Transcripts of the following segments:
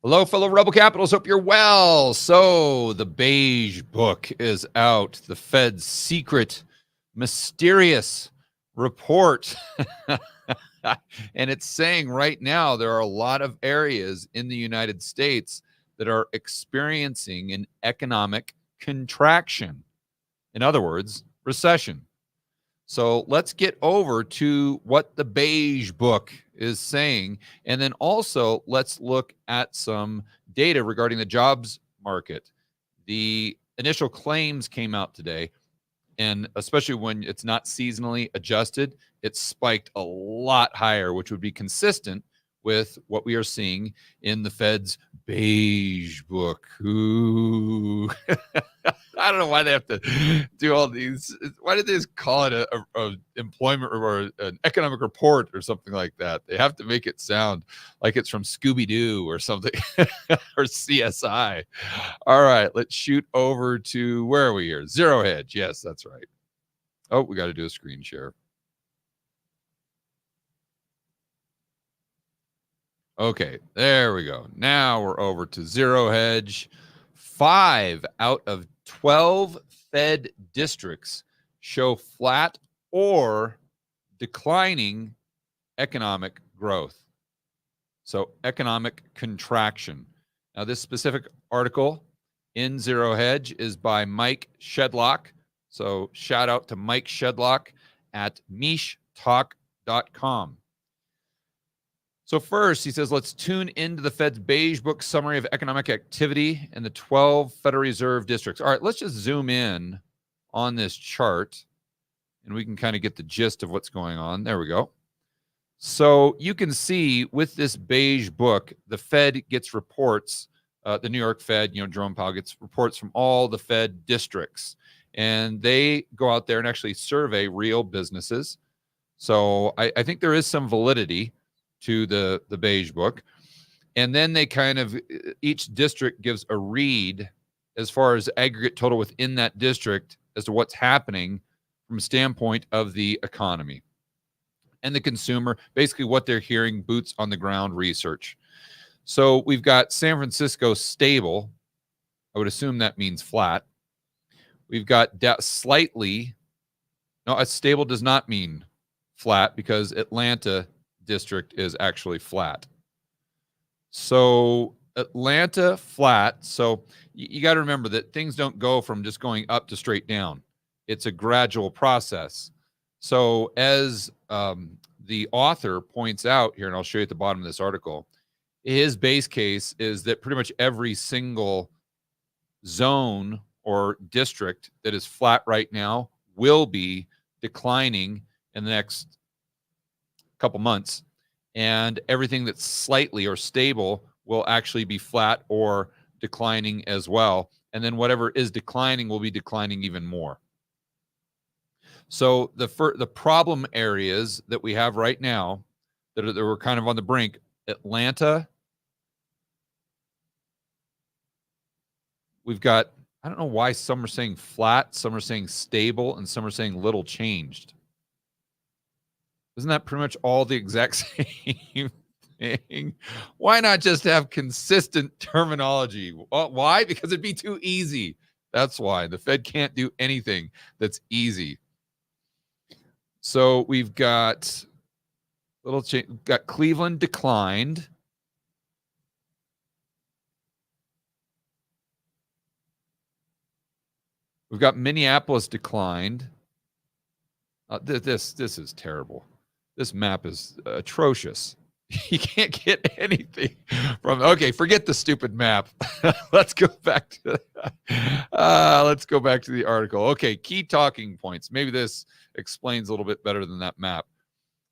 Hello, fellow Rebel Capitals. Hope you're well. So, the Beige Book is out. The Fed's secret, mysterious report. And it's saying right now there are a lot of areas in the United States that are experiencing an economic contraction. In other words, recession. So let's get over to what the Beige Book is saying. And then also let's look at some data regarding the jobs market. The initial claims came out today, and especially when it's not seasonally adjusted, it spiked a lot higher, which would be consistent with what we are seeing in the Fed's Beige Book. Ooh. I don't know why they have to do all these. Why did they just call it a employment or an economic report or something like that? They have to make it sound like it's from Scooby-Doo or something or CSI. All right, let's shoot over to, where are we here? Zero Hedge. Yes, that's right. Oh, we got to do a screen share. Okay, there we go. Now we're over to Zero Hedge. 5 out of 12 Fed districts show flat or declining economic growth. So economic contraction. Now, this specific article in Zero Hedge is by Mike Shedlock. So shout out to Mike Shedlock at mishtalk.com. So first, he says, let's tune into the Fed's Beige Book summary of economic activity in the 12 Federal Reserve districts. All right, let's just zoom in on this chart, and we can kind of get the gist of what's going on. There we go. So you can see with this Beige Book, the Fed gets reports, the New York Fed, Jerome Powell gets reports from all the Fed districts, and they go out there and actually survey real businesses. So I think there is some validity to the Beige Book. And then they kind of, each district gives a read as far as aggregate total within that district as to what's happening from a standpoint of the economy and the consumer, basically what they're hearing, boots on the ground research. So we've got San Francisco stable. I would assume that means flat. We've got slightly, no, a stable does not mean flat because Atlanta district is actually flat. So Atlanta flat. So you got to remember that things don't go from just going up to straight down. It's a gradual process. So as the author points out here, and I'll show you at the bottom of this article, his base case is that pretty much every single zone or district that is flat right now will be declining in the next couple months, and everything that's slightly or stable will actually be flat or declining as well. And then whatever is declining will be declining even more. So the problem areas that we have right now that we're kind of on the brink, Atlanta, we've got, I don't know why some are saying flat, some are saying stable, and some are saying little changed. Isn't that pretty much all the exact same thing? Why not just have consistent terminology? Why? Because it'd be too easy. That's why. The Fed can't do anything that's easy. So we've got little change. We've got Cleveland declined. We've got Minneapolis declined. This is terrible. This map is atrocious. You can't get anything from. Okay, forget the stupid map. Let's go back to the article. Okay, key talking points. Maybe this explains a little bit better than that map.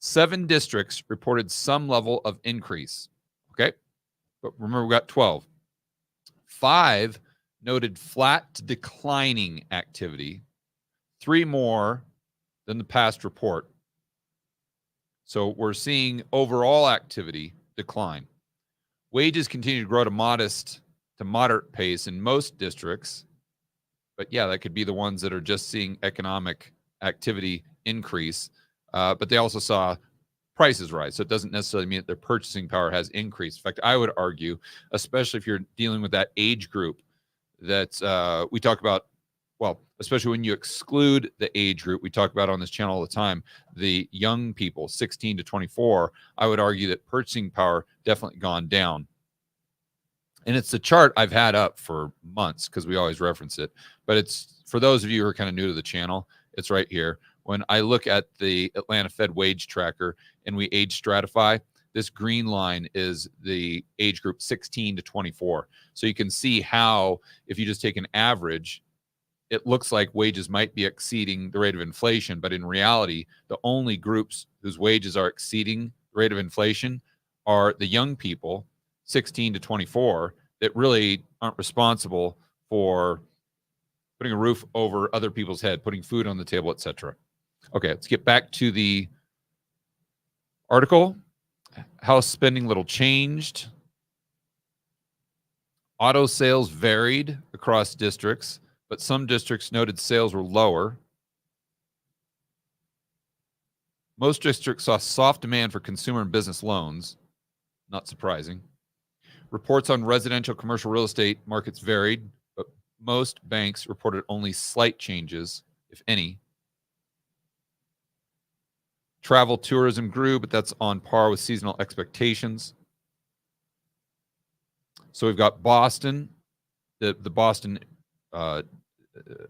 7 districts reported some level of increase. Okay, but remember we got 12. 5 noted flat to declining activity. 3 more than the past report. So we're seeing overall activity decline. Wages continue to grow at a modest to moderate pace in most districts. But yeah, that could be the ones that are just seeing economic activity increase. But they also saw prices rise. So it doesn't necessarily mean that their purchasing power has increased. In fact, I would argue, especially if you're dealing with that age group that we talk about, well, especially when you exclude the age group we talk about on this channel all the time, the young people, 16 to 24, I would argue that purchasing power definitely gone down. And it's the chart I've had up for months because we always reference it. But it's for those of you who are kind of new to the channel, it's right here. When I look at the Atlanta Fed wage tracker and we age stratify, this green line is the age group 16 to 24. So you can see how, if you just take an average, it looks like wages might be exceeding the rate of inflation. But in reality, the only groups whose wages are exceeding the rate of inflation are the young people, 16 to 24, that really aren't responsible for putting a roof over other people's head, putting food on the table, etc. Okay, let's get back to the article. House spending little changed. Auto sales varied across districts, but some districts noted sales were lower. Most districts saw soft demand for consumer and business loans. Not surprising. Reports on residential commercial real estate markets varied, but most banks reported only slight changes, if any. Travel tourism grew, but that's on par with seasonal expectations. So we've got Boston, the Boston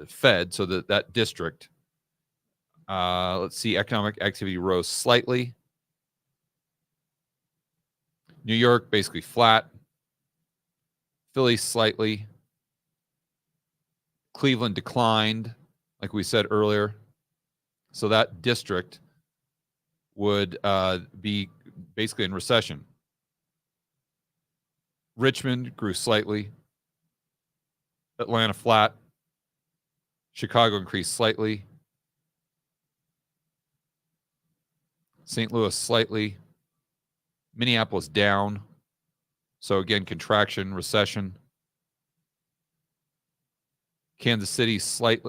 Fed, so that district. Let's see, economic activity rose slightly. New York basically flat. Philly slightly. Cleveland declined, like we said earlier. So that district would be basically in recession. Richmond grew slightly. Atlanta flat. Chicago increased slightly. St. Louis slightly. Minneapolis down. So again, contraction, recession. Kansas City slight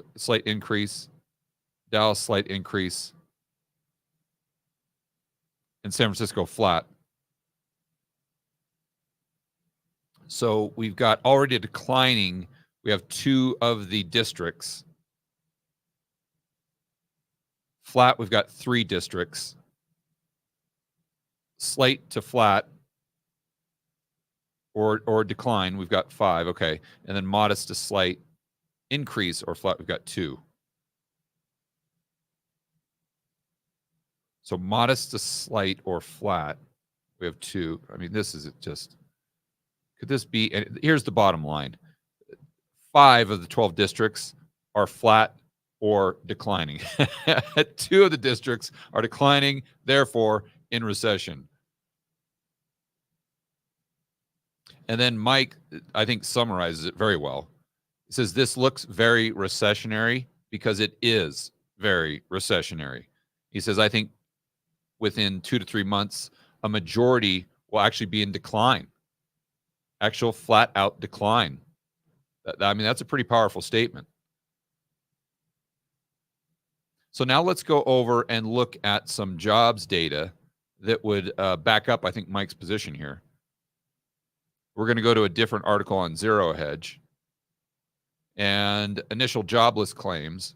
increase. Dallas slight increase. And San Francisco flat. So we've got already declining. We have two of the districts. Flat, we've got three districts. Slight to flat or decline, we've got 5. Okay. And then modest to slight increase or flat, we've got 2. So modest to slight or flat, we have 2. I mean, this is just, could this be, and here's the bottom line. 5 of the 12 districts are flat or declining. 2 of the districts are declining, therefore in recession. And then Mike, I think, summarizes it very well. He says, this looks very recessionary because it is very recessionary. He says, I think within 2 to 3 months, a majority will actually be in decline. Actual flat out decline. I mean, that's a pretty powerful statement. So now let's go over and look at some jobs data that would back up, I think, Mike's position here. We're going to go to a different article on Zero Hedge. And initial jobless claims,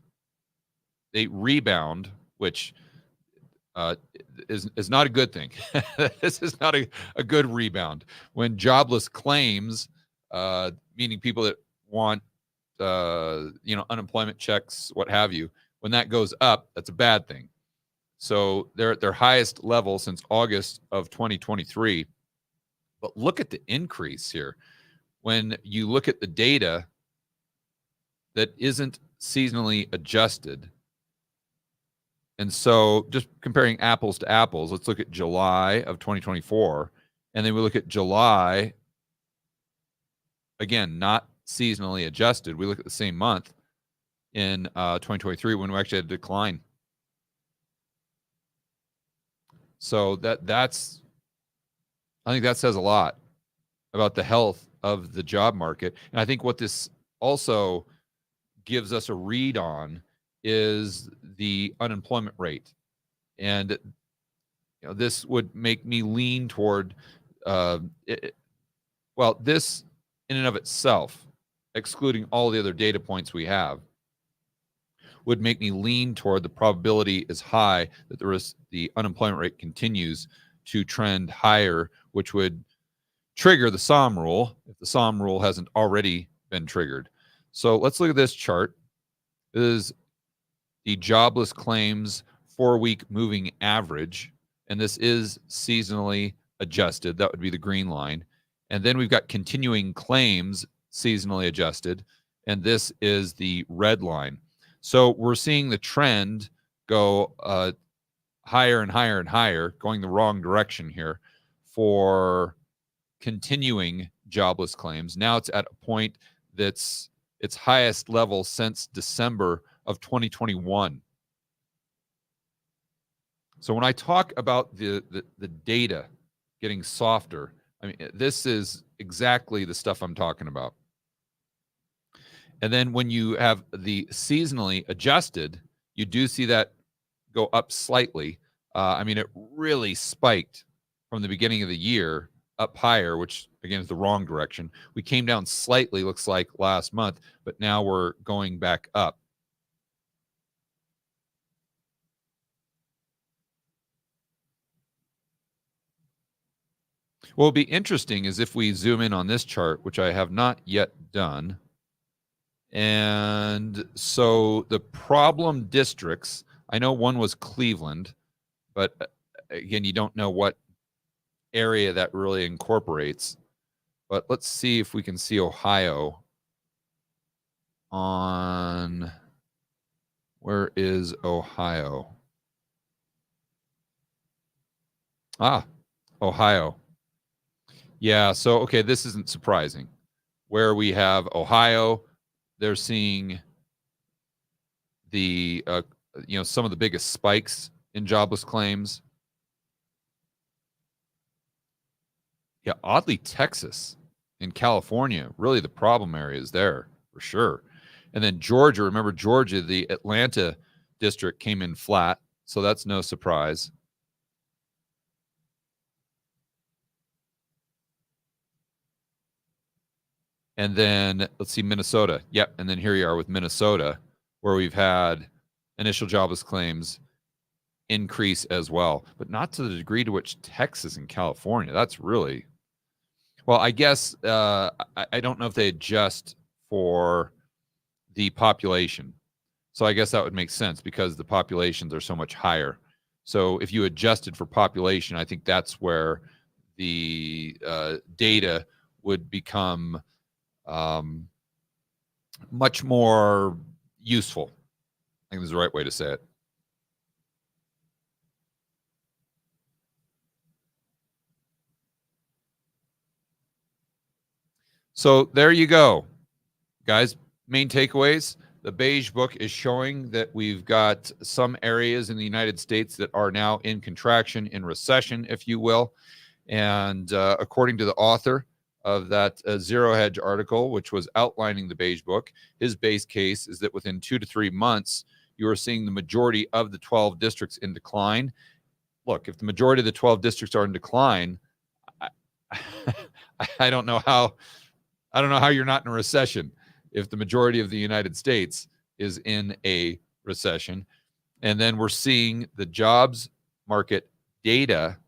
they rebound, which is not a good thing. This is not a good rebound. When jobless claims, meaning people that want unemployment checks, what have you, when that goes up, that's a bad thing. So they're at their highest level since August of 2023. But look at the increase here. When you look at the data that isn't seasonally adjusted, and so just comparing apples to apples, let's look at July of 2024, and then we look at July, again, not seasonally adjusted. We look at the same month in 2023 when we actually had a decline. So that's, I think that says a lot about the health of the job market. And I think what this also gives us a read on is the unemployment rate. And this would make me lean toward, well, this in and of itself, excluding all the other data points we have, would make me lean toward the probability is high that the unemployment rate continues to trend higher, which would trigger the SOM rule if the SOM rule hasn't already been triggered. So let's look at this chart. This is the jobless claims 4-week moving average, and this is seasonally adjusted. That would be the green line. And then we've got continuing claims seasonally adjusted, and this is the red line. So we're seeing the trend go higher and higher and higher, going the wrong direction here for continuing jobless claims. Now it's at a point that's its highest level since December of 2021. So when I talk about the data getting softer, I mean, this is exactly the stuff I'm talking about. And then when you have the seasonally adjusted, you do see that go up slightly. I mean, it really spiked from the beginning of the year up higher, which again is the wrong direction. We came down slightly, looks like last month, but now we're going back up. What will be interesting is if we zoom in on this chart, which I have not yet done. And so the problem districts, I know one was Cleveland, but again, you don't know what area that really incorporates. But let's see if we can see Ohio on, where is Ohio? Ohio. Yeah, so, okay, this isn't surprising. Where we have Ohio, they're seeing the, some of the biggest spikes in jobless claims. Yeah, oddly, Texas and California, really the problem areas there for sure. And then Georgia, remember Georgia, the Atlanta district came in flat, so that's no surprise. And then let's see, Minnesota. Yep, and then here you are with Minnesota, where we've had initial jobless claims increase as well, but not to the degree to which Texas and California. That's really, well, I guess I don't know if they adjust for the population. So I guess that would make sense because the populations are so much higher. So if you adjusted for population, I think that's where the data would become much more useful. I think is the right way to say it. So there you go, guys. Main takeaways. The Beige Book is showing that we've got some areas in the United States that are now in contraction, in recession, if you will. And according to the author of that Zero Hedge article, which was outlining the Beige Book, his base case is that within 2 to 3 months, you are seeing the majority of the 12 districts in decline. Look, if the majority of the 12 districts are in decline, I don't know how you're not in a recession if the majority of the United States is in a recession. And then we're seeing the jobs market data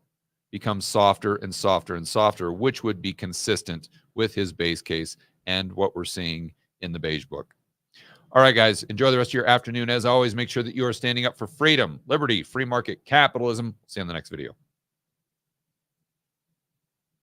become softer and softer and softer, which would be consistent with his base case and what we're seeing in the Beige Book. All right, guys, enjoy the rest of your afternoon. As always, make sure that you are standing up for freedom, liberty, free market capitalism. See you on the next video.